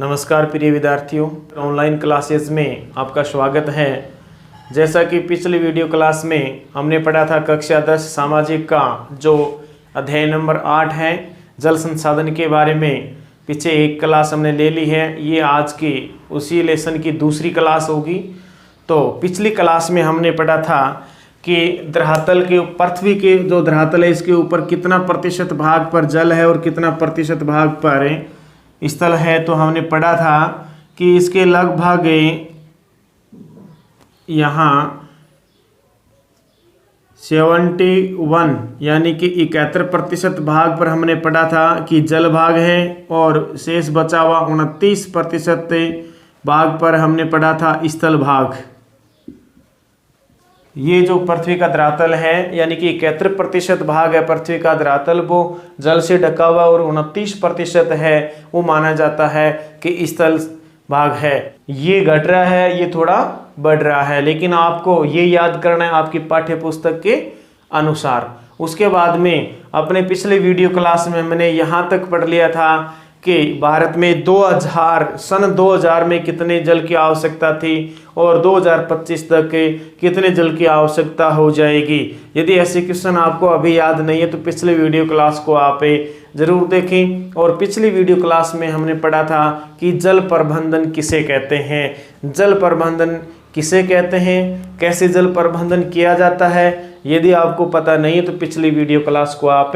नमस्कार प्रिय विद्यार्थियों, ऑनलाइन क्लासेस में आपका स्वागत है। जैसा कि पिछली वीडियो क्लास में हमने पढ़ा था कक्षा 10 सामाजिक का जो अध्याय नंबर 8 है जल संसाधन के बारे में। पीछे एक क्लास हमने ले ली है, ये आज की उसी लेसन की दूसरी क्लास होगी। तो पिछली क्लास में हमने पढ़ा था कि धरातल के पृथ्वी के जो धरातल है इसके ऊपर कितना प्रतिशत भाग पर जल है और कितना प्रतिशत भाग पर स्थल है। तो हमने पढ़ा था कि इसके लगभग यहाँ 71 यानी कि 71% भाग पर हमने पढ़ा था कि जल भाग है और शेष बचा हुआ 29% भाग पर हमने पढ़ा था स्थल भाग। ये जो पृथ्वी का धरातल है यानी कि 71% भाग है पृथ्वी का धरातल, वो जल से ढका हुआ और 29% है वो माना जाता है कि स्थल भाग है। ये घट रहा है, ये थोड़ा बढ़ रहा है, लेकिन आपको ये याद करना है आपकी पाठ्य पुस्तक के अनुसार। उसके बाद में अपने पिछले वीडियो क्लास में मैंने यहाँ तक पढ़ लिया था कि भारत में 2000 में कितने जल की आवश्यकता थी और 2025 तक कितने जल की आवश्यकता हो जाएगी। यदि ऐसे क्वेश्चन आपको अभी याद नहीं है तो पिछले वीडियो क्लास को आप ज़रूर देखें। और पिछली वीडियो क्लास में हमने पढ़ा था कि जल प्रबंधन किसे कहते हैं, जल प्रबंधन किसे कहते हैं, कैसे जल प्रबंधन किया जाता है। यदि आपको पता नहीं है तो पिछली वीडियो क्लास को आप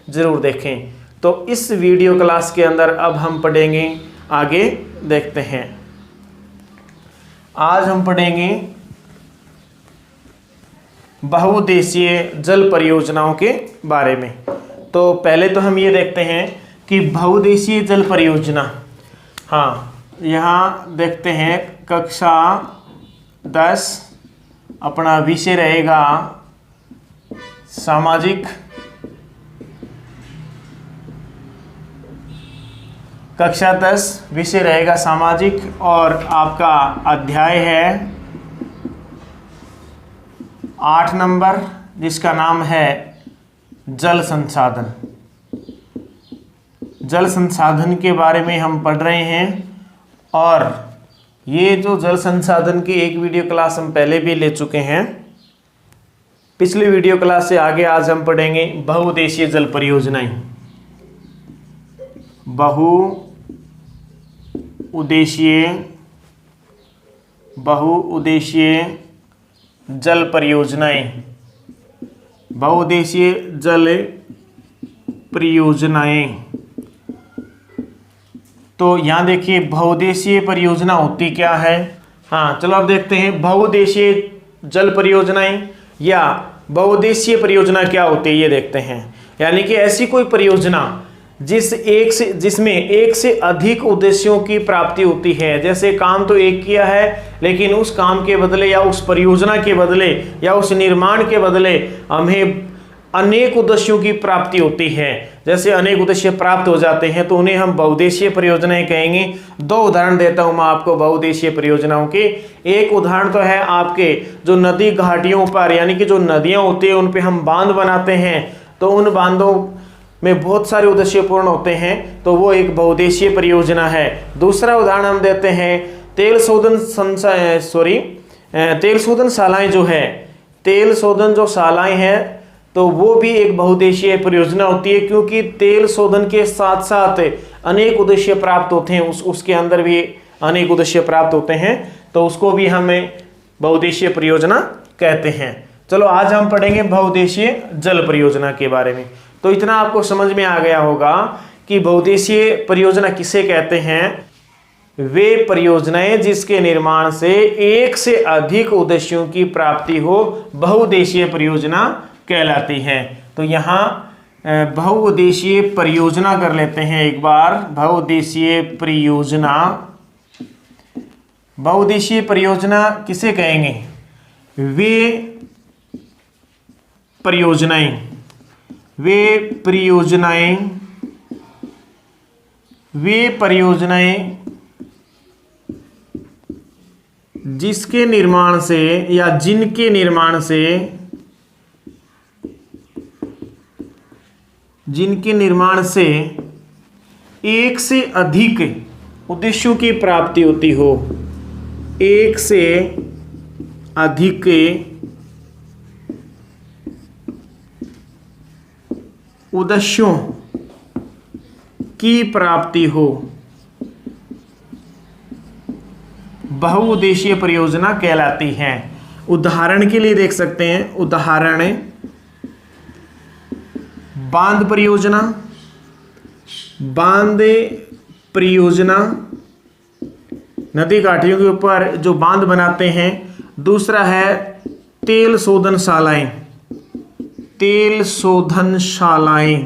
ज़रूर देखें। तो इस वीडियो क्लास के अंदर अब हम पढ़ेंगे, आगे देखते हैं। आज हम पढ़ेंगे बहुउद्देशीय जल परियोजनाओं के बारे में। तो पहले तो हम ये देखते हैं कि बहुउद्देशीय जल परियोजना, हाँ यहाँ देखते हैं कक्षा 10 अपना विषय रहेगा सामाजिक। कक्षा 10 विषय रहेगा सामाजिक और आपका अध्याय है 8 नंबर जिसका नाम है जल संसाधन। जल संसाधन के बारे में हम पढ़ रहे हैं और ये जो जल संसाधन की एक वीडियो क्लास हम पहले भी ले चुके हैं। पिछली वीडियो क्लास से आगे आज हम पढ़ेंगे बहुउद्देशीय जल परियोजनाएं। बहुउद्देशीय जल परियोजनाएं, बहुउद्देशीय जल परियोजनाएं। तो यहाँ देखिए बहुउद्देशीय परियोजना होती क्या है। हाँ चलो अब देखते हैं बहुउद्देशीय जल परियोजनाएं या बहुउद्देशीय परियोजना क्या होती है, ये देखते हैं। यानी कि ऐसी कोई परियोजना जिसमें एक से अधिक उद्देश्यों की प्राप्ति होती है। जैसे काम तो एक किया है लेकिन उस काम के बदले या उस परियोजना के बदले या उस निर्माण के बदले हमें अनेक उद्देश्यों की प्राप्ति होती है। जैसे अनेक उद्देश्य प्राप्त हो जाते हैं तो उन्हें हम बहुउद्देशीय परियोजनाएं कहेंगे। 2 उदाहरण देता हूं मैं आपको बहुउद्देशीय परियोजनाओं के। एक उदाहरण तो है आपके जो नदी घाटियों पर यानी कि जो नदियां होती है उन पे हम बांध बनाते हैं, तो उन बांधों में बहुत सारे उद्देश्य पूर्ण होते हैं, तो वो एक बहुउद्देशीय परियोजना है। दूसरा उदाहरण हम देते हैं तेल शोधन शालाएं जो है, तेल शोधन जो शालाएं हैं तो वो भी एक बहुउद्देशीय परियोजना होती है, क्योंकि तेल शोधन के साथ साथ अनेक उद्देश्य प्राप्त होते हैं, उसके अंदर भी अनेक उद्देश्य प्राप्त होते हैं, तो उसको भी हमें बहुउद्देशीय परियोजना कहते हैं। चलो आज हम पढ़ेंगे बहुउद्देशीय जल परियोजना के बारे में। तो इतना आपको समझ में आ गया होगा कि बहुउद्देशीय परियोजना किसे कहते हैं। वे परियोजनाएं जिसके निर्माण से एक से अधिक उद्देश्यों की प्राप्ति हो बहुउद्देशीय परियोजना कहलाती है। तो यहाँ बहुउद्देशीय परियोजना कर लेते हैं एक बार। बहुउद्देशीय परियोजना किसे कहेंगे। वे परियोजनाएं जिसके निर्माण से या जिनके निर्माण से एक से अधिक उद्देश्यों की प्राप्ति होती हो, एक से अधिक उद्देश्यों की प्राप्ति हो, बहुउद्देशीय परियोजना कहलाती है। उदाहरण के लिए देख सकते हैं, उदाहरण बांध परियोजना, बांध परियोजना नदी घाटियों के ऊपर जो बांध बनाते हैं। दूसरा है तेल शोधनशालाएं, तेल शोधनशालाएं,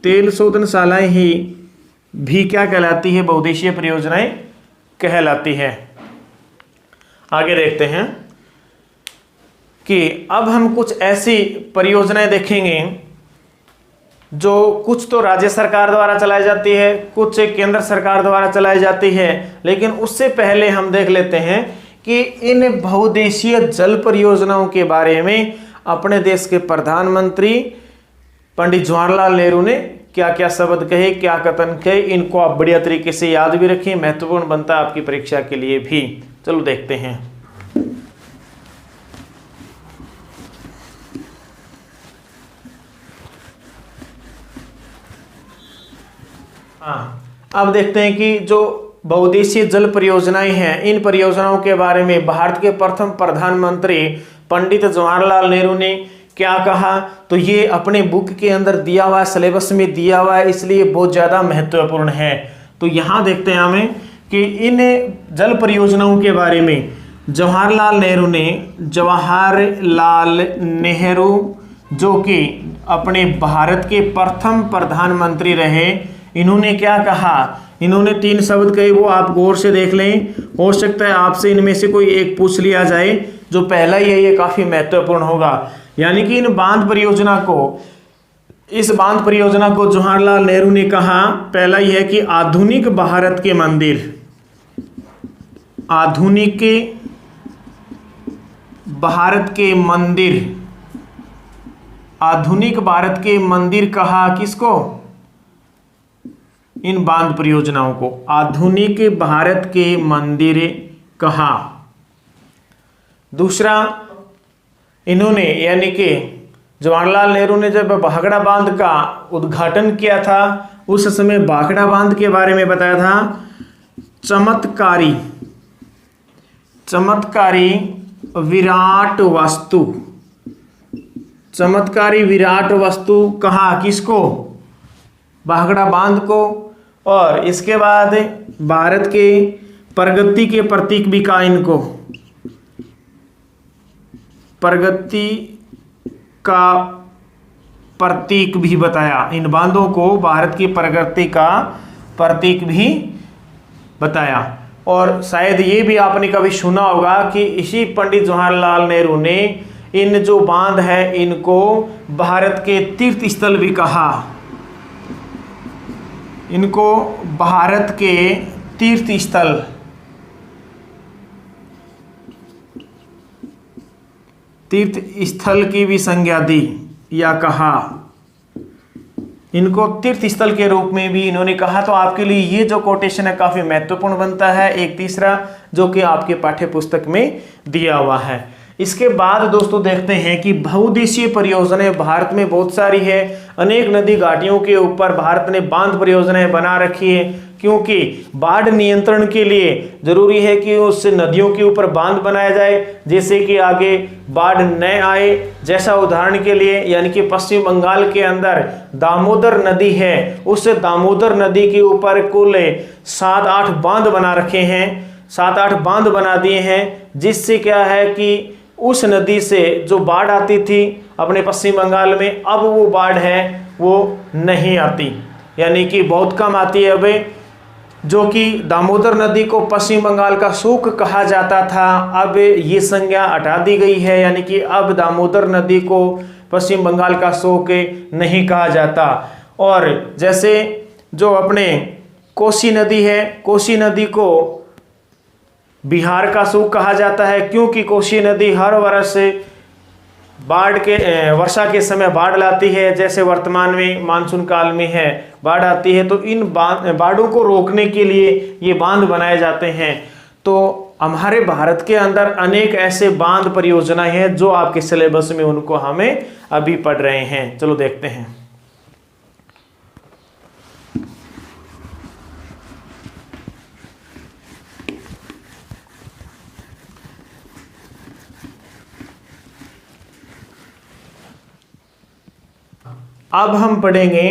तेल शोधनशालाएं ही भी क्या कहलाती है, बहुउद्देशीय परियोजनाएं कहलाती है। आगे देखते हैं कि अब हम कुछ ऐसी परियोजनाएं देखेंगे जो कुछ तो राज्य सरकार द्वारा चलाई जाती है, कुछ केंद्र सरकार द्वारा चलाई जाती है। लेकिन उससे पहले हम देख लेते हैं कि इन बहुउद्देशीय जल परियोजनाओं के बारे में अपने देश के प्रधानमंत्री पंडित जवाहरलाल नेहरू ने क्या क्या शब्द कहे, क्या कथन कहे। इनको आप बढ़िया तरीके से याद भी रखें, महत्वपूर्ण बनता है आपकी परीक्षा के लिए भी। चलो देखते हैं। अब देखते हैं कि जो बहुउद्देशीय जल परियोजनाएं हैं, इन परियोजनाओं के बारे में भारत के प्रथम प्रधानमंत्री पंडित जवाहरलाल नेहरू ने क्या कहा। तो ये अपने बुक के अंदर दिया हुआ है, सिलेबस में दिया हुआ है, इसलिए बहुत ज़्यादा महत्वपूर्ण है। तो यहाँ देखते हैं हमें कि इन जल परियोजनाओं के बारे में जवाहरलाल नेहरू जो कि अपने भारत के प्रथम प्रधानमंत्री रहे, इन्होंने क्या कहा। इन्होंने 3 शब्द कहे, वो आप गौर से देख लें। हो सकता है आपसे इनमें से कोई एक पूछ लिया जाए। जो पहला ही है ये काफ़ी महत्वपूर्ण होगा। यानी कि इन बांध परियोजना को, इस बांध परियोजना को जवाहरलाल नेहरू ने कहा, पहला ही है कि आधुनिक भारत के मंदिर, आधुनिक भारत के मंदिर, आधुनिक भारत के मंदिर कहा किसको, इन बांध परियोजनाओं को आधुनिक भारत के मंदिर कहा। दूसरा, इन्होंने यानी कि जवाहरलाल नेहरू ने जब भाखड़ा बांध का उद्घाटन किया था, उस समय भाखड़ा बांध के बारे में बताया था चमत्कारी, चमत्कारी विराट वस्तु, चमत्कारी विराट वस्तु कहा किसको, भाखड़ा बांध को। और इसके बाद भारत के प्रगति के प्रतीक भी कहा इनको, प्रगति का प्रतीक भी बताया। इन बांधों को भारत की प्रगति का प्रतीक भी बताया। और शायद ये भी आपने कभी सुना होगा कि इसी पंडित जवाहरलाल नेहरू ने इन जो बांध है इनको भारत के तीर्थ स्थल भी कहा, इनको भारत के तीर्थ स्थल, तीर्थ स्थल की भी संज्ञा दी या कहा, इनको तीर्थ स्थल के रूप में भी इन्होंने कहा। तो आपके लिए ये जो कोटेशन है काफ़ी महत्वपूर्ण बनता है। एक तीसरा जो कि आपके पाठ्य पुस्तक में दिया हुआ है। इसके बाद दोस्तों देखते हैं कि बहुउद्देशीय परियोजनाएं भारत में बहुत सारी है। अनेक नदी घाटियों के ऊपर भारत ने बांध परियोजनाएं बना रखी है, क्योंकि बाढ़ नियंत्रण के लिए जरूरी है कि उस नदियों के ऊपर बांध बनाया जाए, जैसे कि आगे बाढ़ न आए। जैसा उदाहरण के लिए यानी कि पश्चिम बंगाल के अंदर दामोदर नदी है, उस दामोदर नदी के ऊपर कुल 7-8 बांध बना रखे हैं, 7-8 बांध बना दिए हैं, जिससे क्या है कि उस नदी से जो बाढ़ आती थी अपने पश्चिम बंगाल में, अब वो बाढ़ है वो नहीं आती, यानी कि बहुत कम आती है अब। जो कि दामोदर नदी को पश्चिम बंगाल का शोक कहा जाता था, अब ये संज्ञा हटा दी गई है, यानी कि अब दामोदर नदी को पश्चिम बंगाल का शोक नहीं कहा जाता। और जैसे जो अपने कोसी नदी है, कोसी नदी को बिहार का शोक कहा जाता है, क्योंकि कोसी नदी हर वर्ष बाढ़ के वर्षा के समय बाढ़ लाती है, जैसे वर्तमान में मानसून काल में है बाढ़ आती है, तो इन बाढ़ों को रोकने के लिए ये बांध बनाए जाते हैं। तो हमारे भारत के अंदर अनेक ऐसे बांध परियोजनाएं हैं जो आपके सिलेबस में उनको हमें अभी पढ़ रहे हैं। चलो देखते हैं। अब हम पढ़ेंगे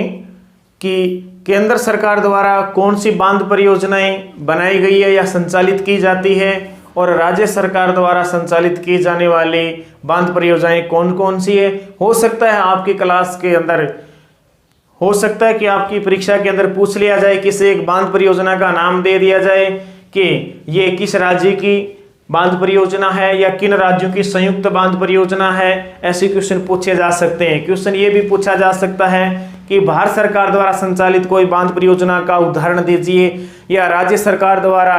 कि केंद्र सरकार द्वारा कौन सी बांध परियोजनाएं बनाई गई है या संचालित की जाती है, और राज्य सरकार द्वारा संचालित की जाने वाली बांध परियोजनाएं कौन कौन सी है। हो सकता है आपकी क्लास के अंदर, हो सकता है कि आपकी परीक्षा के अंदर पूछ लिया जाए, किसी एक बांध परियोजना का नाम दे दिया जाए कि ये किस राज्य की बांध परियोजना है या किन राज्यों की संयुक्त बांध परियोजना है। ऐसे क्वेश्चन पूछे जा सकते हैं। क्वेश्चन ये भी पूछा जा सकता है कि भारत सरकार द्वारा संचालित कोई बांध परियोजना का उदाहरण दीजिए, या राज्य सरकार द्वारा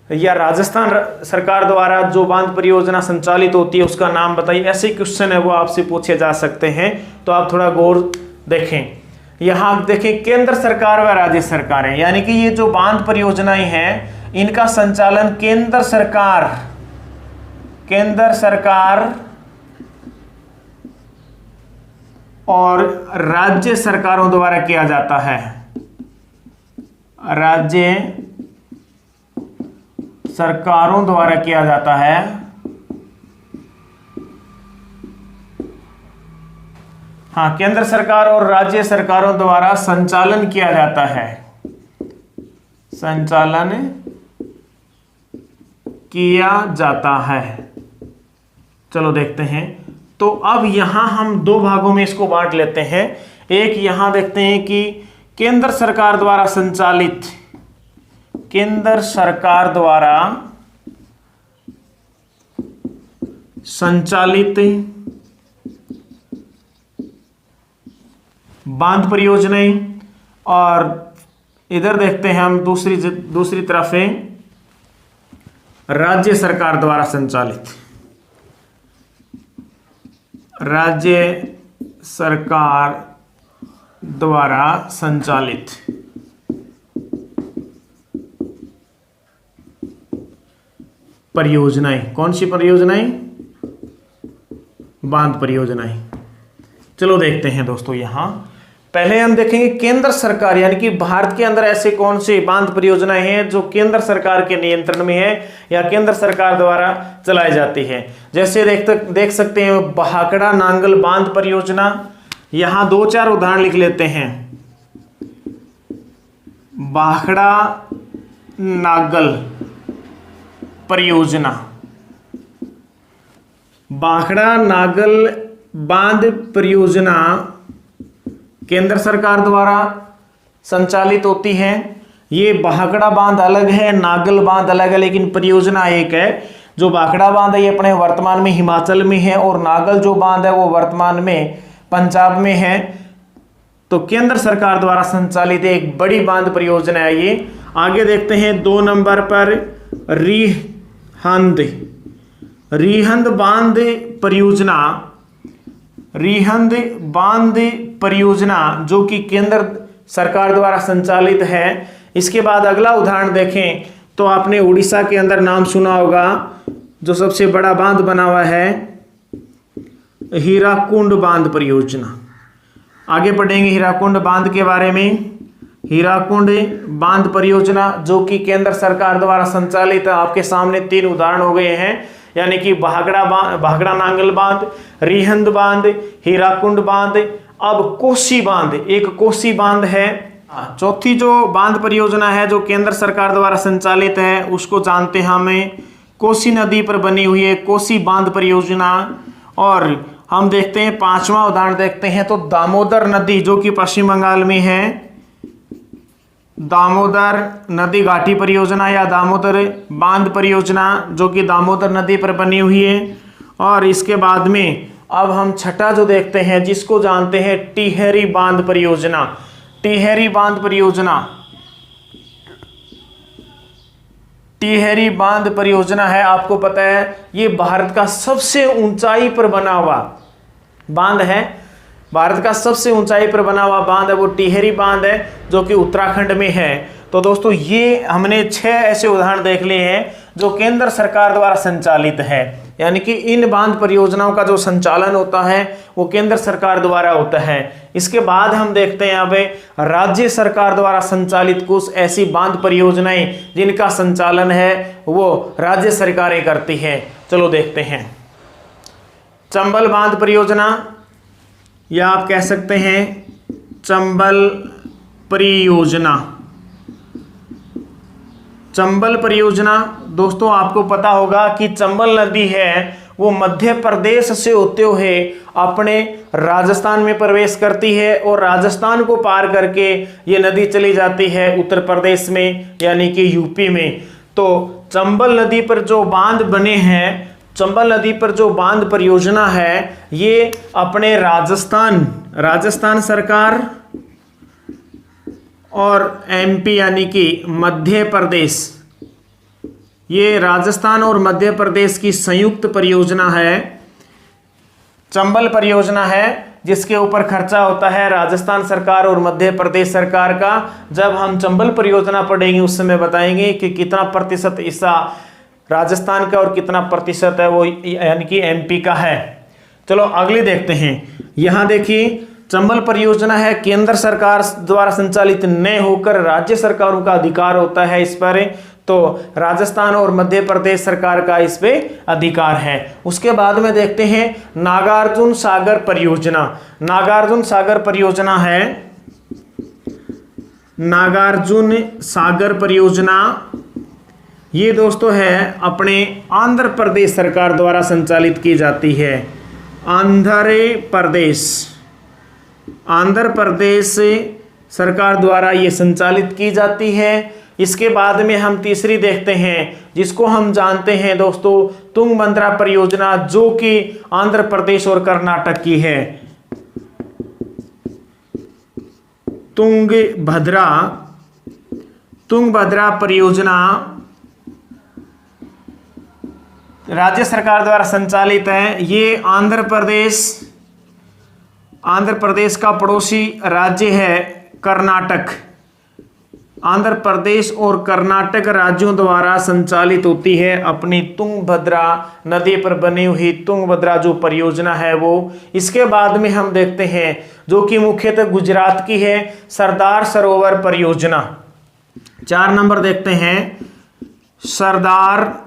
या राजस्थान सरकार द्वारा जो बांध परियोजना संचालित होती है उसका नाम बताइए। ऐसे क्वेश्चन है वो आपसे पूछे जा सकते हैं। तो आप थोड़ा गौर देखें। यहाँ आप देखें केंद्र सरकार व राज्य सरकारें, यानी कि ये जो बांध परियोजनाएं हैं इनका संचालन केंद्र सरकार और राज्य सरकारों द्वारा किया जाता है। राज्य सरकारों द्वारा किया जाता है। हाँ, केंद्र सरकार और राज्य सरकारों द्वारा संचालन किया जाता है। संचालन किया जाता है। चलो देखते हैं। तो अब यहां हम दो भागों में इसको बांट लेते हैं। एक यहां देखते हैं कि केंद्र सरकार द्वारा संचालित, केंद्र सरकार द्वारा संचालित बांध परियोजनाएं, और इधर देखते हैं हम दूसरी तरफ है राज्य सरकार द्वारा संचालित, राज्य सरकार द्वारा संचालित परियोजनाएं। कौन सी परियोजनाएं? बांध परियोजनाएं। चलो देखते हैं दोस्तों। यहां पहले हम देखेंगे केंद्र सरकार, यानी कि भारत के अंदर ऐसे कौन से बांध परियोजनाएं हैं जो केंद्र सरकार के नियंत्रण में है या केंद्र सरकार द्वारा चलाई जाती है। जैसे देख सकते हैं भाखड़ा नांगल बांध परियोजना। यहां दो चार उदाहरण लिख लेते हैं। भाखड़ा नांगल परियोजना, भाखड़ा नांगल बांध परियोजना केंद्र सरकार द्वारा संचालित होती है। ये भाखड़ा बांध अलग है, नागल बांध अलग है, लेकिन परियोजना एक है। जो भाखड़ा बांध है ये अपने वर्तमान में हिमाचल में है, और नागल जो बांध है वो वर्तमान में पंजाब में है। तो केंद्र सरकार द्वारा संचालित एक बड़ी बांध परियोजना है ये। आगे देखते हैं 2 नंबर पर रिहंद बांध परियोजना। रिहंद बांध परियोजना जो कि केंद्र सरकार द्वारा संचालित है। इसके बाद अगला उदाहरण देखें तो आपने उड़ीसा के अंदर नाम सुना होगा, जो सबसे बड़ा बांध बना हुआ है हीराकुंड बांध परियोजना। आगे पढ़ेंगे हीराकुंड बांध के बारे में। हीराकुंड बांध परियोजना जो कि केंद्र सरकार द्वारा संचालित है। आपके सामने 3 उदाहरण हो गए हैं, यानी कि भाखड़ा नांगल बांध, रिहंद बांध, हीराकुंड बांध। अब कोसी बांध, एक कोसी बांध है। चौथी जो बांध परियोजना है जो केंद्र सरकार द्वारा संचालित है उसको जानते हैं हमें, कोसी नदी पर बनी हुई है कोसी बांध परियोजना। और हम देखते हैं 5वां उदाहरण देखते हैं तो दामोदर नदी जो कि पश्चिम बंगाल में है, दामोदर नदी घाटी परियोजना या दामोदर बांध परियोजना जो कि दामोदर नदी पर बनी हुई है। और इसके बाद में अब हम छठा जो देखते हैं जिसको जानते हैं टिहरी बांध परियोजना। टिहरी बांध परियोजना, टिहरी बांध परियोजना है, आपको पता है ये भारत का सबसे ऊंचाई पर बना हुआ, बांध है। भारत का सबसे ऊंचाई पर बना हुआ बांध है वो टिहरी बांध है, जो कि उत्तराखंड में है। तो दोस्तों ये हमने 6 ऐसे उदाहरण देख लिए हैं जो केंद्र सरकार द्वारा संचालित है, यानी कि इन बांध परियोजनाओं का जो संचालन होता है वो केंद्र सरकार द्वारा होता है। इसके बाद हम देखते हैं यहाँ पे राज्य सरकार द्वारा संचालित कुछ ऐसी बांध परियोजनाएं जिनका संचालन है वो राज्य सरकारें करती है। चलो देखते हैं। चंबल बांध परियोजना, या आप कह सकते हैं चंबल परियोजना। चंबल परियोजना दोस्तों आपको पता होगा कि चंबल नदी है वो मध्य प्रदेश से होते हुए अपने राजस्थान में प्रवेश करती है और राजस्थान को पार करके ये नदी चली जाती है उत्तर प्रदेश में, यानी कि यूपी में। तो चंबल नदी पर जो बांध बने हैं, चंबल नदी पर जो बांध परियोजना है ये अपने राजस्थान सरकार और एमपी यानी कि मध्य प्रदेश, ये राजस्थान और मध्य प्रदेश की संयुक्त परियोजना है। चंबल परियोजना है जिसके ऊपर खर्चा होता है राजस्थान सरकार और मध्य प्रदेश सरकार का। जब हम चंबल परियोजना पढ़ेंगे उस समय बताएंगे कि कितना प्रतिशत हिस्सा राजस्थान का और कितना प्रतिशत है वो यानी कि एमपी का है। चलो अगली देखते हैं। यहां देखिए चंबल परियोजना है केंद्र सरकार द्वारा संचालित न होकर राज्य सरकारों का अधिकार होता है इस पर, तो राजस्थान और मध्य प्रदेश सरकार का इस पे अधिकार है। उसके बाद में देखते हैं नागार्जुन सागर परियोजना। नागार्जुन सागर परियोजना है, नागार्जुन सागर परियोजना ये दोस्तों है अपने आंध्र प्रदेश सरकार द्वारा संचालित की जाती है। आंध्र प्रदेश सरकार द्वारा ये संचालित की जाती है। इसके बाद में हम तीसरी देखते हैं जिसको हम जानते हैं दोस्तों तुंगभद्रा परियोजना, जो कि आंध्र प्रदेश और कर्नाटक की है। तुंगभद्रा परियोजना राज्य सरकार द्वारा संचालित है। ये आंध्र प्रदेश का पड़ोसी राज्य है कर्नाटक। आंध्र प्रदेश और कर्नाटक राज्यों द्वारा संचालित होती है अपनी तुंगभद्रा नदी पर बनी हुई तुंगभद्रा जो परियोजना है वो। इसके बाद में हम देखते हैं जो कि मुख्यतः गुजरात की है, सरदार सरोवर परियोजना। 4 नंबर देखते हैं सरदार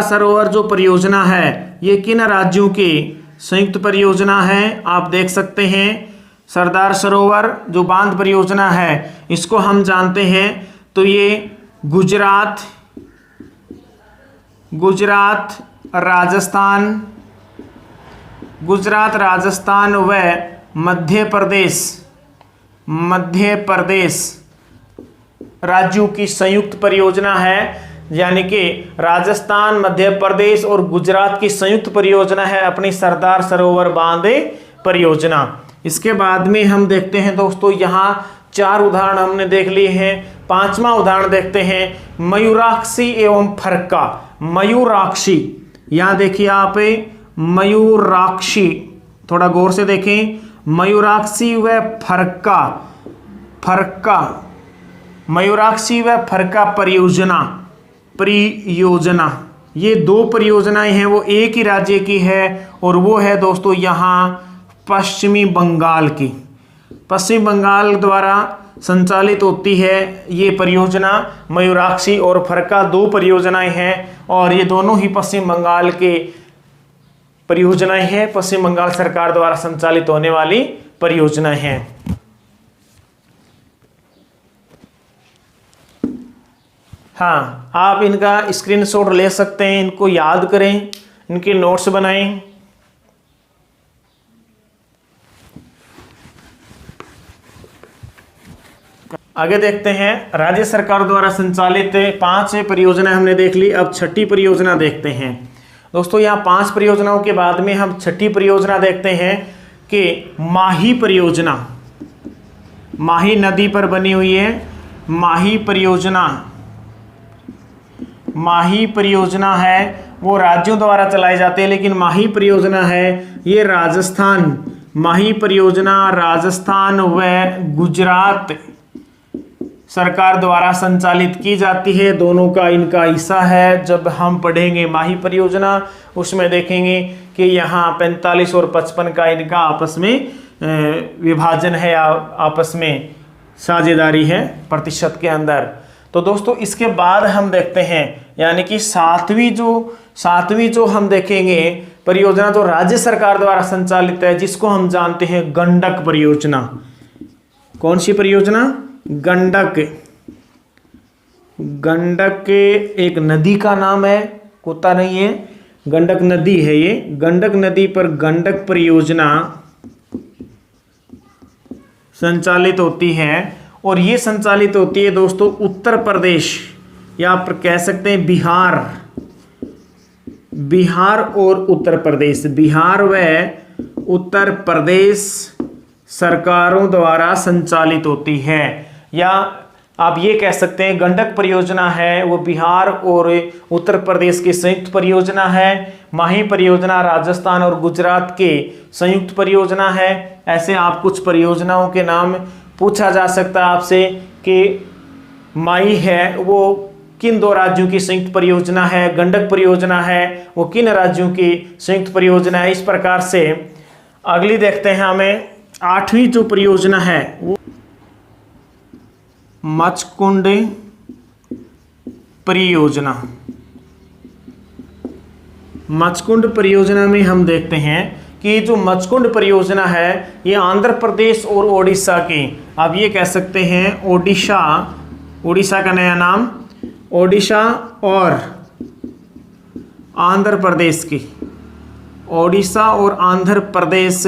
सरोवर जो परियोजना है ये किन राज्यों की संयुक्त परियोजना है। आप देख सकते हैं सरदार सरोवर जो बांध परियोजना है इसको हम जानते हैं तो ये गुजरात, राजस्थान व मध्य प्रदेश राज्यों की संयुक्त परियोजना है। यानी कि राजस्थान, मध्य प्रदेश और गुजरात की संयुक्त परियोजना है अपनी सरदार सरोवर बांध परियोजना। इसके बाद में हम देखते हैं दोस्तों यहाँ 4 उदाहरण हमने देख लिए हैं। 5वां उदाहरण देखते हैं मयूराक्षी एवं फरक्का। मयूराक्षी, यहाँ देखिए आप मयूराक्षी, थोड़ा गौर से देखें। मयूराक्षी व फरक्का मयूराक्षी व फरक्का परियोजना ये 2 परियोजनाएं हैं वो एक ही राज्य की है और वो है दोस्तों यहाँ पश्चिमी बंगाल की। पश्चिम बंगाल द्वारा संचालित होती है ये परियोजना। मयूराक्षी और फरक्का 2 परियोजनाएं हैं और ये दोनों ही पश्चिम बंगाल के परियोजनाएं हैं, पश्चिम बंगाल सरकार द्वारा संचालित होने वाली परियोजनाएं हैं। हाँ, आप इनका स्क्रीनशॉट ले सकते हैं, इनको याद करें, इनके नोट्स बनाएं। आगे देखते हैं राज्य सरकार द्वारा संचालित 5 परियोजनाएं हमने देख ली। अब 6ठी परियोजना देखते हैं दोस्तों। यहाँ 5 परियोजनाओं के बाद में हम 6ठी परियोजना देखते हैं कि माही परियोजना, माही नदी पर बनी हुई है। माही परियोजना है वो राज्यों द्वारा चलाई जाती है, लेकिन माही परियोजना है ये राजस्थान, माही परियोजना राजस्थान व गुजरात सरकार द्वारा संचालित की जाती है। दोनों का इनका हिस्सा है। जब हम पढ़ेंगे माही परियोजना उसमें देखेंगे कि यहाँ 45 और 55 का इनका आपस में विभाजन है, आपस में साझेदारी है प्रतिशत के अंदर। तो दोस्तों इसके बाद हम देखते हैं यानी कि सातवीं जो हम देखेंगे परियोजना जो राज्य सरकार द्वारा संचालित है, जिसको हम जानते हैं गंडक परियोजना। कौन सी परियोजना? गंडक एक नदी का नाम है, कुत्ता नहीं है, गंडक नदी है ये। गंडक नदी पर गंडक परियोजना संचालित होती है और ये संचालित होती है दोस्तों उत्तर प्रदेश या आप कह सकते हैं बिहार और उत्तर प्रदेश, बिहार व उत्तर प्रदेश सरकारों द्वारा संचालित होती है। या आप ये कह सकते हैं गंडक परियोजना है वो बिहार और उत्तर प्रदेश की संयुक्त परियोजना है। माही परियोजना राजस्थान और गुजरात के संयुक्त परियोजना है। ऐसे आप कुछ परियोजनाओं के नाम पूछा जा सकता है आपसे कि माही है वो किन दो राज्यों की संयुक्त परियोजना है, गंडक परियोजना है वो किन राज्यों की संयुक्त परियोजना है। इस प्रकार से अगली देखते हैं हमें 8वीं जो परियोजना है वो मचकुंड परियोजना। मचकुंड परियोजना में हम देखते हैं कि जो मचकुंड परियोजना है ये आंध्र प्रदेश और ओडिशा की, आप ये कह सकते हैं ओडिशा का नया नाम, ओडिशा और आंध्र प्रदेश की, ओडिशा और आंध्र प्रदेश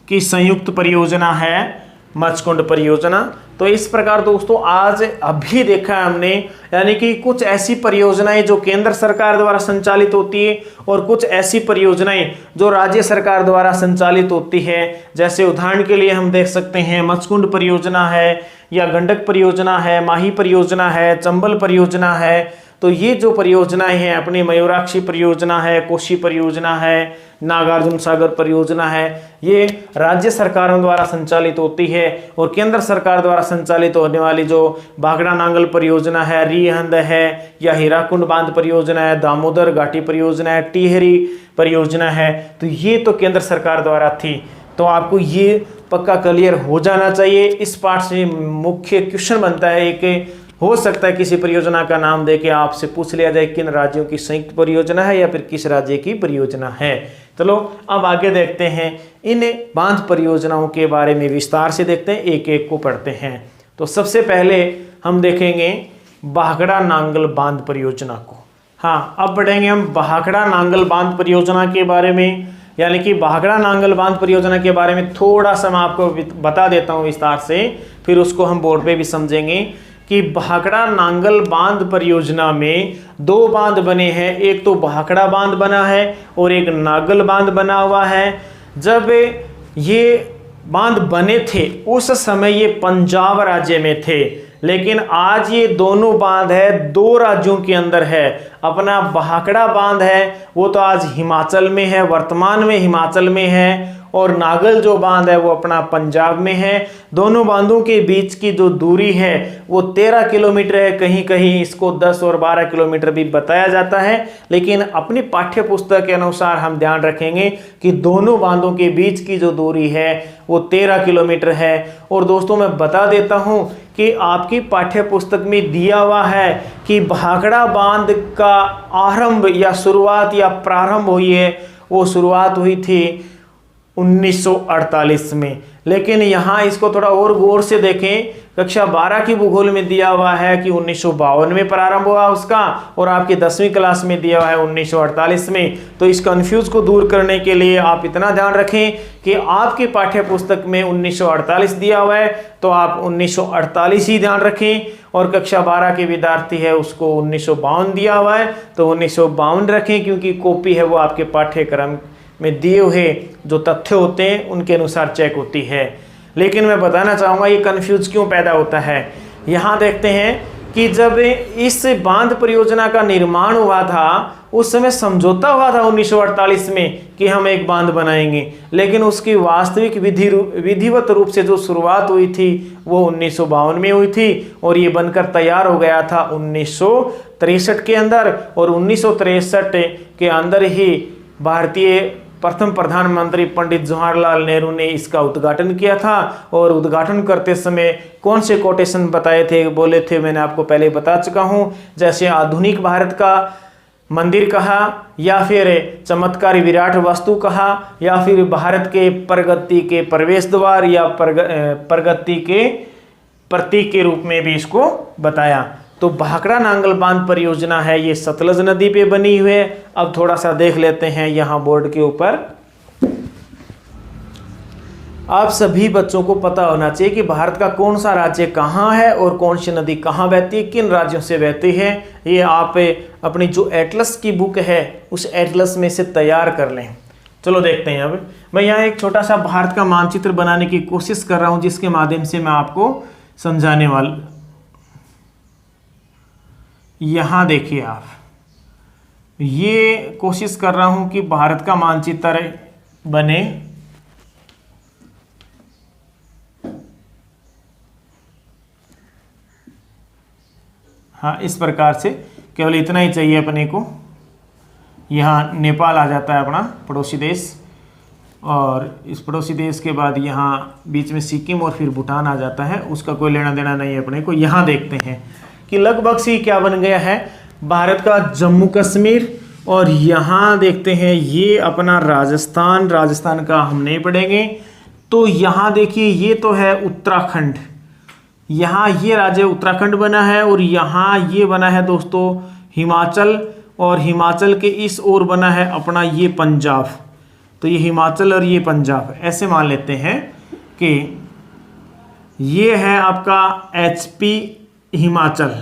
की संयुक्त परियोजना है मचकुंड परियोजना। तो इस प्रकार दोस्तों आज अभी देखा है हमने यानी कि कुछ ऐसी परियोजनाएं जो केंद्र सरकार द्वारा संचालित होती है और कुछ ऐसी परियोजनाएं जो राज्य सरकार द्वारा संचालित होती है। जैसे उदाहरण के लिए हम देख सकते हैं मचकुंड परियोजना है या गंडक परियोजना है, माही परियोजना है, चंबल परियोजना है। तो ये जो परियोजनाएं हैं अपनी मयूराक्षी परियोजना है, कोशी परियोजना है, नागार्जुन सागर परियोजना है, ये राज्य सरकारों द्वारा संचालित होती है। और केंद्र सरकार द्वारा संचालित होने वाली जो भाखड़ा नांगल परियोजना है, रिहंद है या हीराकुंड बांध परियोजना है, दामोदर घाटी परियोजना है, टिहरी परियोजना है, तो ये तो केंद्र सरकार द्वारा थी। तो आपको ये पक्का क्लियर हो जाना चाहिए। इस पार्ट से मुख्य क्वेश्चन बनता है एक, हो सकता है किसी परियोजना का नाम देके आपसे पूछ लिया जाए किन राज्यों की संयुक्त परियोजना है या फिर किस राज्य की परियोजना है। चलो अब आगे देखते हैं इन बांध परियोजनाओं के बारे में विस्तार से देखते हैं, एक एक को पढ़ते हैं। तो सबसे पहले हम देखेंगे भाखड़ा नांगल बांध परियोजना को। हाँ, अब पढ़ेंगे हम भाखड़ा नांगल बांध परियोजना के बारे में, यानी कि भाखड़ा नांगल बांध परियोजना के बारे में थोड़ा सा मैं आपको बता देता हूँ विस्तार से, फिर उसको हम बोर्ड पे भी समझेंगे कि भाखड़ा नांगल बांध परियोजना में दो बांध बने हैं। एक तो भाखड़ा बांध बना है और एक नांगल बांध बना हुआ है। जब ये बांध बने थे उस समय ये पंजाब राज्य में थे, लेकिन आज ये दोनों बांध है दो राज्यों के अंदर है। अपना भाखड़ा बांध है वो तो आज हिमाचल में है, वर्तमान में हिमाचल में है, और नागल जो बांध है वो अपना पंजाब में है। दोनों बांधों के बीच की जो दूरी है वो 13 किलोमीटर है, कहीं कहीं इसको 10 और 12 किलोमीटर भी बताया जाता है, लेकिन अपनी पाठ्य पुस्तक के अनुसार हम ध्यान रखेंगे कि दोनों बांधों के बीच की जो दूरी है वो 13 किलोमीटर है। और दोस्तों मैं बता देता हूं कि आपकी पाठ्य पुस्तक में दिया हुआ है कि भाखड़ा बांध का आरंभ या शुरुआत या प्रारंभ हुई है, वो शुरुआत हुई थी 1948 में। लेकिन यहाँ इसको थोड़ा और गौर से देखें, कक्षा 12 की भूगोल में दिया हुआ है कि 1952 में प्रारंभ हुआ उसका, और आपकी 10वीं क्लास में दिया हुआ है 1948 में। तो इस कंफ्यूज को दूर करने के लिए आप इतना ध्यान रखें कि आपकी पाठ्य पुस्तक में 1948 दिया हुआ है तो आप 1948 ही ध्यान रखें, और कक्षा 12 के विद्यार्थी है उसको 1952 दिया हुआ है तो 1952 रखें, क्योंकि कॉपी है वो आपके पाठ्यक्रम में दिए हुए जो तथ्य होते हैं उनके अनुसार चेक होती है। लेकिन मैं बताना चाहूँगा ये कन्फ्यूज क्यों पैदा होता है। यहाँ देखते हैं कि जब इस बांध परियोजना का निर्माण हुआ था उस समय समझौता हुआ था 1948 में कि हम एक बांध बनाएंगे, लेकिन उसकी वास्तविक विधिवत रूप से जो शुरुआत हुई थी वो 1952 में हुई थी और ये बनकर तैयार हो गया था 1963 के अंदर। और 1963 के अंदर ही भारतीय प्रथम प्रधानमंत्री पंडित जवाहरलाल नेहरू ने इसका उद्घाटन किया था। और उद्घाटन करते समय कौन से कोटेशन बताए थे, बोले थे, मैंने आपको पहले बता चुका हूँ। जैसे आधुनिक भारत का मंदिर कहा, या फिर चमत्कारी विराट वस्तु कहा, या फिर भारत के प्रगति के प्रवेश द्वार या प्रगति के प्रतीक के रूप में भी इसको बताया। तो भाखड़ा नांगल बांध परियोजना है, ये सतलज नदी पे बनी हुई है। अब थोड़ा सा देख लेते हैं यहाँ बोर्ड के ऊपर। आप सभी बच्चों को पता होना चाहिए कि भारत का कौन सा राज्य कहाँ है और कौन सी नदी कहाँ बहती है, किन राज्यों से बहती है। ये आप अपनी जो एटलस की बुक है उस एटलस में से तैयार कर लें। चलो देखते हैं। अब मैं यहाँ एक छोटा सा भारत का मानचित्र बनाने की कोशिश कर रहा हूँ, जिसके माध्यम से मैं आपको समझाने वाला। यहाँ देखिए आप, ये कोशिश कर रहा हूँ कि भारत का मानचित्र बने। हाँ, इस प्रकार से केवल इतना ही चाहिए अपने को। यहाँ नेपाल आ जाता है अपना पड़ोसी देश, और इस पड़ोसी देश के बाद यहाँ बीच में सिक्किम और फिर भूटान आ जाता है, उसका कोई लेना देना नहीं है अपने को। यहाँ देखते हैं कि लगभग से क्या बन गया है भारत का जम्मू कश्मीर, और यहाँ देखते हैं ये अपना राजस्थान। राजस्थान का हम नहीं पढ़ेंगे। तो यहाँ देखिए ये तो है उत्तराखंड, यहाँ ये राज्य उत्तराखंड बना है, और यहाँ ये बना है दोस्तों हिमाचल, और हिमाचल के इस ओर बना है अपना ये पंजाब। तो ये हिमाचल और ये पंजाब, ऐसे मान लेते हैं कि ये है आपका HP हिमाचल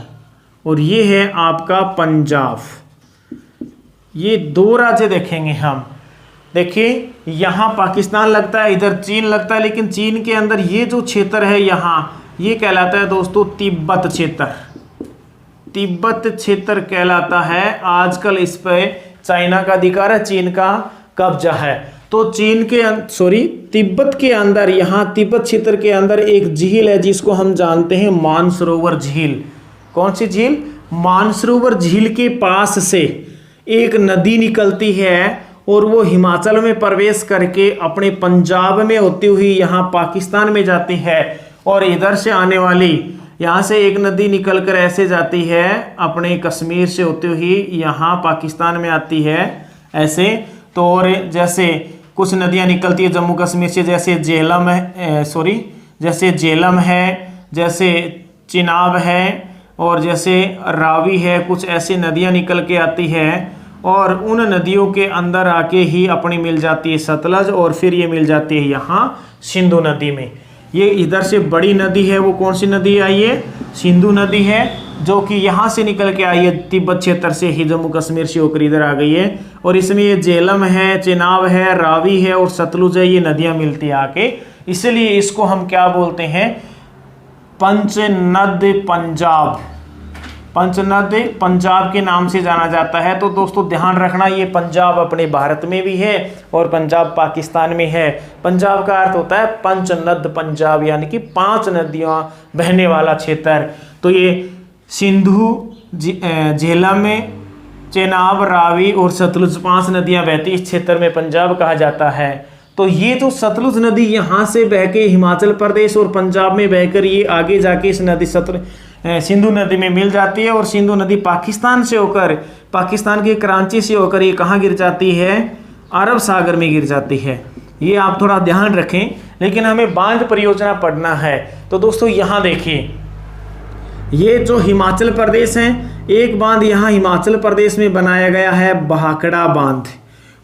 और ये है आपका पंजाब। ये दो राज्य देखेंगे हम। देखिए यहाँ पाकिस्तान लगता है, इधर चीन लगता है, लेकिन चीन के अंदर ये जो क्षेत्र है यहाँ, ये कहलाता है दोस्तों तिब्बत क्षेत्र। तिब्बत क्षेत्र कहलाता है। आजकल इस पे चाइना का अधिकार है, चीन का कब्जा है। तो तिब्बत के अंदर, यहाँ तिब्बत क्षेत्र के अंदर एक झील है जिसको हम जानते हैं मानसरोवर झील। कौन सी झील? मानसरोवर झील के पास से एक नदी निकलती है और वो हिमाचल में प्रवेश करके अपने पंजाब में होती हुई यहाँ पाकिस्तान में जाती है, और इधर से आने वाली यहाँ से एक नदी निकलकर ऐसे जाती है अपने कश्मीर से होती हुई यहाँ पाकिस्तान में आती है ऐसे। तो और जैसे कुछ नदियाँ निकलती है जम्मू कश्मीर से, जैसे झेलम है, जैसे चिनाब है, और जैसे रावी है, कुछ ऐसी नदियाँ निकल के आती है, और उन नदियों के अंदर आके ही अपनी मिल जाती है सतलज, और फिर ये मिल जाती है यहाँ सिंधु नदी में। ये इधर से बड़ी नदी है, वो कौन सी नदी आई है? सिंधु नदी है, जो कि यहाँ से निकल के आई है तिब्बत क्षेत्र से ही, जम्मू कश्मीर से होकर इधर आ गई है। और इसमें ये झेलम है, चिनाब है, रावी है और सतलुज है, ये नदियाँ मिलती है आके। इसलिए इसको हम क्या बोलते हैं? पंचनद पंजाब। पंचनद पंजाब के नाम से जाना जाता है। तो दोस्तों ध्यान रखना, ये पंजाब अपने भारत में भी है और पंजाब पाकिस्तान में है। पंजाब का अर्थ होता है पंचनद पंजाब, यानी कि 5 नदियां बहने वाला क्षेत्र। तो ये सिंधु, झेलम, चेनाब, रावी और सतलुज 5 नदियां बहती इस क्षेत्र में पंजाब कहा जाता है। तो ये जो सतलुज नदी यहाँ से बह के हिमाचल प्रदेश और पंजाब में बहकर ये आगे जाके इस नदी सिंधु नदी में मिल जाती है, और सिंधु नदी पाकिस्तान से होकर, पाकिस्तान के कराची से होकर ये कहाँ गिर जाती है? अरब सागर में गिर जाती है। ये आप थोड़ा ध्यान रखें, लेकिन हमें बांध परियोजना पढ़ना है। तो दोस्तों यहाँ देखिए, ये जो हिमाचल प्रदेश है, एक बांध यहाँ हिमाचल प्रदेश में बनाया गया है भाखड़ा बांध,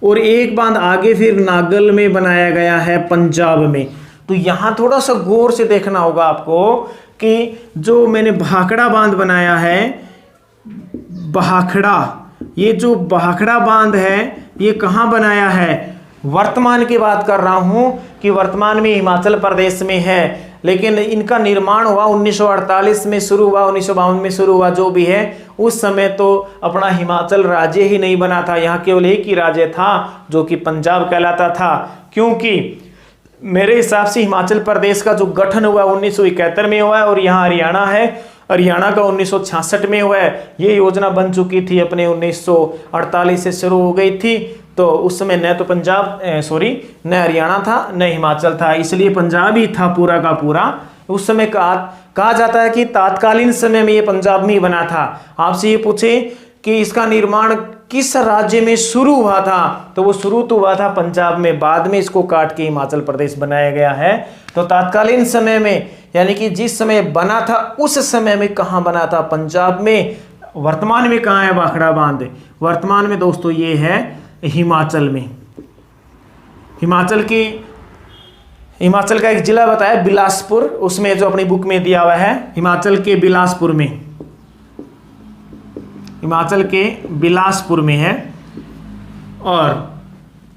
और एक बांध आगे फिर नागल में बनाया गया है पंजाब में। तो यहाँ थोड़ा सा गौर से देखना होगा आपको कि जो मैंने भाखड़ा बांध बनाया है, भाखड़ा, ये जो भाखड़ा बांध है ये कहाँ बनाया है? वर्तमान की बात कर रहा हूँ कि वर्तमान में हिमाचल प्रदेश में है। लेकिन इनका निर्माण हुआ 1948 में शुरू हुआ, 1952 में शुरू हुआ, जो भी है। उस समय तो अपना हिमाचल राज्य ही नहीं बना था, यहाँ केवल एक ही राज्य था जो कि पंजाब कहलाता था। क्योंकि मेरे हिसाब से हिमाचल प्रदेश का जो गठन हुआ 1971 में हुआ है, और यहाँ हरियाणा है, हरियाणा का 1966 में हुआ है। ये योजना बन चुकी थी अपने 1948 से शुरू हो गई थी। तो उस समय न तो न हरियाणा था न हिमाचल था, इसलिए पंजाब ही था पूरा का पूरा। उस समय कहा जाता है कि तत्कालीन समय में ये पंजाब में ही बना था। आपसे ये पूछे कि इसका निर्माण किस राज्य में शुरू हुआ था, तो वो शुरू तो हुआ था पंजाब में, बाद में इसको काट के हिमाचल प्रदेश बनाया गया है। तो तत्कालीन समय में, यानी कि जिस समय बना था उस समय में कहाँ बना था? पंजाब में। वर्तमान में कहाँ है भाखड़ा बांध? वर्तमान में दोस्तों ये है हिमाचल में। हिमाचल का एक जिला बताया बिलासपुर, उसमें जो अपनी बुक में दिया हुआ है हिमाचल के बिलासपुर में, हिमाचल के बिलासपुर में है। और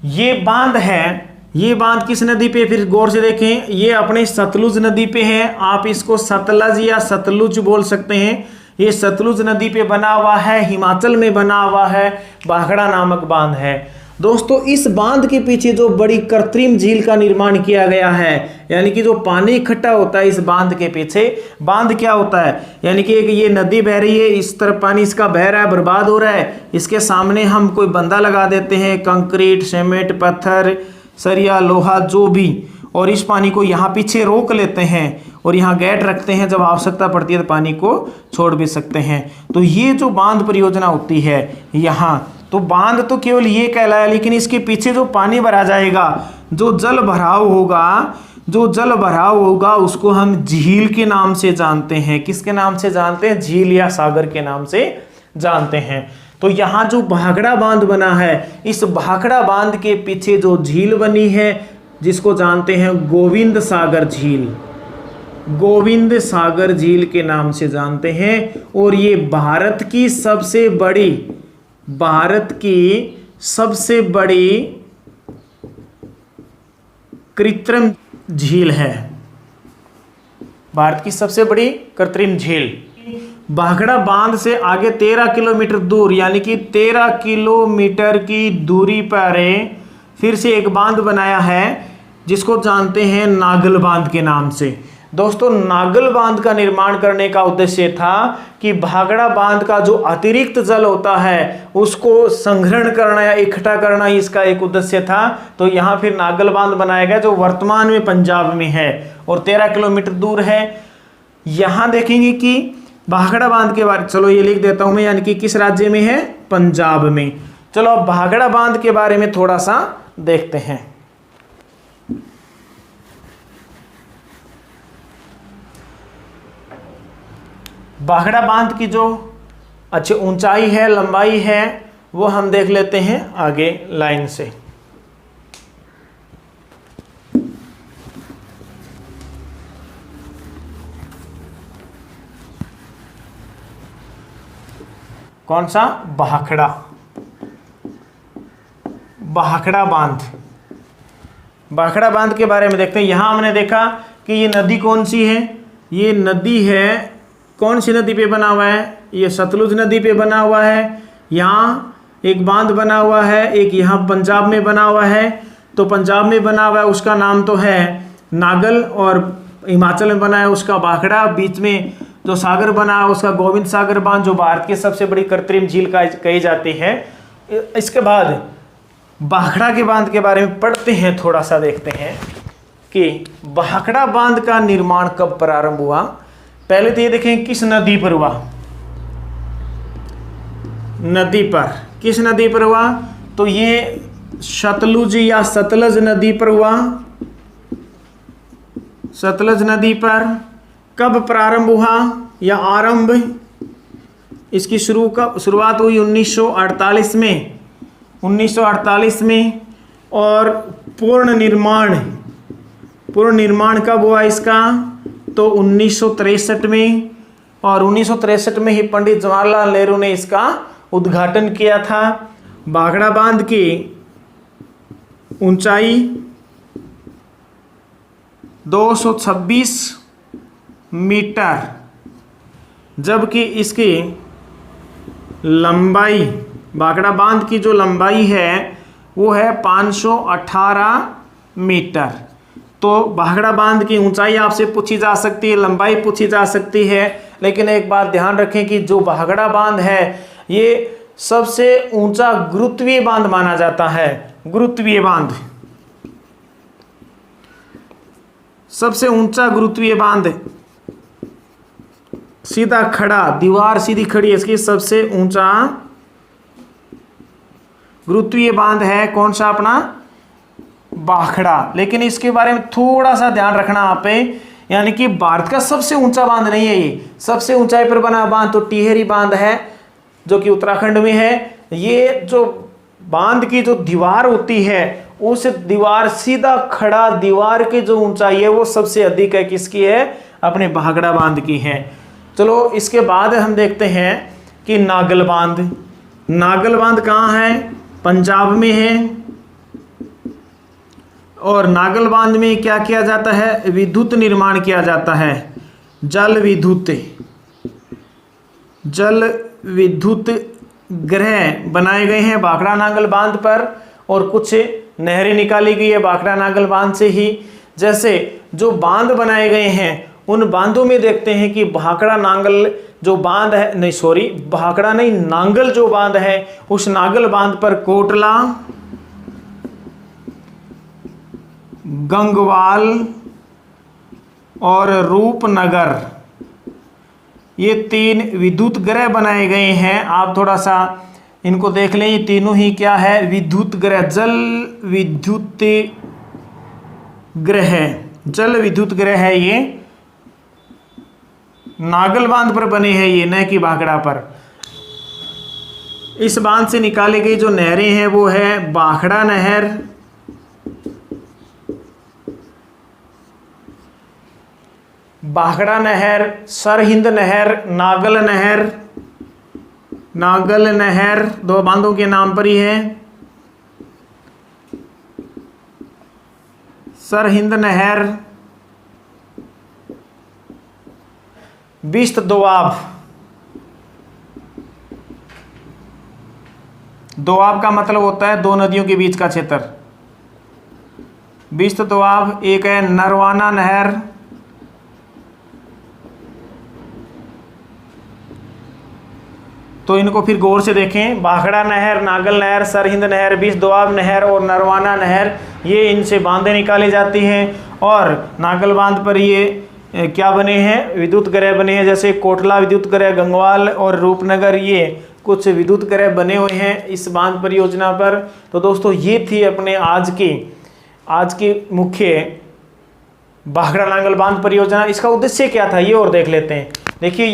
ये बांध है, ये बांध किस नदी पे? फिर गौर से देखें, ये अपने सतलुज नदी पे है। आप इसको सतलज या सतलुज बोल सकते हैं। ये सतलुज नदी पे बना हुआ है, हिमाचल में बना हुआ है, भाखड़ा नामक बांध है। दोस्तों इस बांध के पीछे जो बड़ी कृत्रिम झील का निर्माण किया गया है, यानी कि जो पानी इकट्ठा होता है इस बांध के पीछे, बांध क्या होता है? यानी कि एक ये नदी बह रही है, इस तरफ पानी इसका बह रहा है, बर्बाद हो रहा है, इसके सामने हम कोई बंधा लगा देते हैं, कंक्रीट, सीमेंट, पत्थर, सरिया, लोहा, जो भी, और इस पानी को यहाँ पीछे रोक लेते हैं और यहाँ गेट रखते हैं, जब आवश्यकता पड़ती है तो पानी को छोड़ भी सकते हैं। तो ये जो बांध परियोजना होती है यहाँ, तो बांध तो केवल ये कहलाया, लेकिन इसके पीछे जो पानी भरा जाएगा, जो जल भराव होगा, उसको हम झील के नाम से जानते हैं। किसके नाम से जानते हैं? झील या सागर के नाम से जानते हैं। तो यहाँ जो भाखड़ा बांध बना है, इस भाखड़ा बांध के पीछे जो झील बनी है, जिसको जानते हैं गोविंद सागर झील, गोविंद सागर झील के नाम से जानते हैं। और ये भारत की सबसे बड़ी कृत्रिम झील है, भारत की सबसे बड़ी कृत्रिम झील। भाखड़ा बांध से आगे 13 किलोमीटर दूर, यानी कि 13 किलोमीटर की दूरी पर फिर से एक बांध बनाया है, जिसको जानते हैं नागल बांध के नाम से। दोस्तों नागल बांध का निर्माण करने का उद्देश्य था कि भाखड़ा बांध का जो अतिरिक्त जल होता है उसको संग्रहण करना या इकट्ठा करना ही इसका एक उद्देश्य था। तो यहाँ फिर नागल बांध बनाया गया, जो वर्तमान में पंजाब में है और 13 किलोमीटर दूर है। यहाँ देखेंगे कि भाखड़ा बांध के बारे, चलो ये लिख देता हूं मैं, यानी कि किस राज्य में है? पंजाब में। चलो अब भाखड़ा बांध के बारे में थोड़ा सा देखते हैं। भाखड़ा बांध की जो अच्छी ऊंचाई है, लंबाई है, वो हम देख लेते हैं आगे लाइन से। कौन सा? भाखड़ा बांध। भाखड़ा बांध के बारे में देखते हैं। यहां हमने देखा कि ये नदी कौन सी है? ये नदी है, कौन सी नदी पे बना हुआ है? ये सतलुज नदी पे बना हुआ है। यहाँ एक बांध बना हुआ है, एक यहाँ पंजाब में बना हुआ है। तो पंजाब में बना हुआ है उसका नाम तो है नागल, और हिमाचल में बना है उसका भाखड़ा। बीच में जो सागर बना है उसका गोविंद सागर बांध, जो भारत की सबसे बड़ी कृत्रिम झील का कही जाती है। इसके बाद भाखड़ा के बांध के बारे में पढ़ते हैं, थोड़ा सा देखते हैं कि भाखड़ा बांध का निर्माण कब प्रारंभ हुआ। पहले तो ये देखें किस नदी पर हुआ। नदी पर, किस नदी पर हुआ? तो ये सतलुज या सतलज नदी पर हुआ। सतलज नदी पर कब प्रारंभ हुआ या आरंभ? इसकी शुरुआत हुई 1948 में, 1948 में। और पूर्ण निर्माण कब हुआ इसका? तो 1963 में। और 1963 में ही पंडित जवाहरलाल नेहरू ने इसका उद्घाटन किया था। भाखड़ा बांध की ऊंचाई 226 मीटर, जबकि इसकी लंबाई, भाखड़ा बांध की जो लंबाई है वो है 518 मीटर। तो भाखड़ा बांध की ऊंचाई आपसे पूछी जा सकती है, लंबाई पूछी जा सकती है, लेकिन एक बात ध्यान रखें कि जो भाखड़ा बांध है ये सबसे ऊंचा गुरुत्वीय बांध माना जाता है। गुरुत्वीय बांध, सबसे ऊंचा गुरुत्वीय बांध, सीधा खड़ा, दीवार सीधी खड़ी है, इसकी सबसे ऊंचा गुरुत्वीय बांध है कौन सा? अपना भाखड़ा। लेकिन इसके बारे में थोड़ा सा ध्यान रखना आप पे, यानी कि भारत का सबसे ऊंचा बांध नहीं है ये। सबसे ऊंचाई पर बना बांध तो टिहरी बांध है जो कि उत्तराखंड में है। ये जो बांध की जो दीवार होती है उस दीवार, सीधा खड़ा दीवार की जो ऊंचाई है वो सबसे अधिक है, किसकी है? अपने भाखड़ा बांध की है। चलो इसके बाद हम देखते हैं कि नागल बांध। नागल बांध कहाँ है? पंजाब में है। और नागल बांध में क्या किया जाता है? विद्युत निर्माण किया जाता है। जल विद्युत गृह बनाए गए हैं भाखड़ा नागल बांध पर, और कुछ नहरें निकाली गई है भाखड़ा नागल बांध से ही। जैसे जो बांध बनाए गए हैं उन बांधों में देखते हैं कि भाखड़ा नांगल जो बांध है, नहीं सॉरी, भाखड़ा नहीं, नांगल जो बांध है उस नागल बांध पर कोटला, गंगवाल और रूपनगर, ये 3 विद्युत गृह बनाए गए हैं। आप थोड़ा सा इनको देख लें, ये तीनों ही क्या है? विद्युत गृह, जल विद्युत गृह, जल विद्युत गृह है। ये नागल बांध पर बने हैं, ये न कि भाखड़ा पर। इस बांध से निकाली गई जो नहरें हैं वो है भाखड़ा नहर, भाखड़ा नहर, सरहिंद नहर, नागल नहर। नागल नहर 2 बांधों के नाम पर ही है। सरहिंद नहर, बिस्त दोआब। दोआब का मतलब होता है 2 नदियों के बीच का क्षेत्र। बिस्त दोआब। एक है नरवाना नहर, तो इनको फिर गौर से देखें। भाखड़ा नहर, नागल नहर, सरहिंद नहर, बिस्त दोआब नहर और नरवाना नहर, ये इनसे बांधें निकाली जाती हैं। और नागल बांध पर ये क्या बने हैं? विद्युत गृह बने हैं। जैसे कोटला विद्युत गृह, गंगवाल और रूपनगर, ये कुछ विद्युत गृह बने हुए हैं इस बांध परियोजना पर। तो दोस्तों ये थी अपने आज की मुख्य भाखड़ा नांगल बांध परियोजना। इसका उद्देश्य क्या था ये और देख लेते हैं। देखिए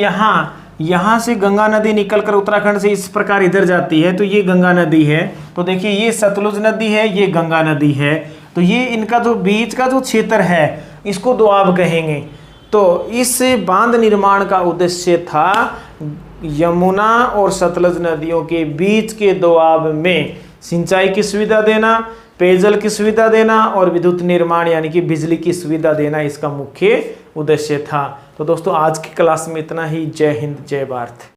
यहाँ से गंगा नदी निकलकर उत्तराखंड से इस प्रकार इधर जाती है, तो ये गंगा नदी है। तो देखिए ये सतलुज नदी है, ये गंगा नदी है। तो ये इनका जो बीच का जो क्षेत्र है इसको दोआब कहेंगे। तो इस बांध निर्माण का उद्देश्य था यमुना और सतलुज नदियों के बीच के दोआब में सिंचाई की सुविधा देना, पेयजल की सुविधा देना और विद्युत निर्माण यानी कि बिजली की सुविधा देना इसका मुख्य उद्देश्य था। तो दोस्तों आज की क्लास में इतना ही। जय हिंद, जय भारत।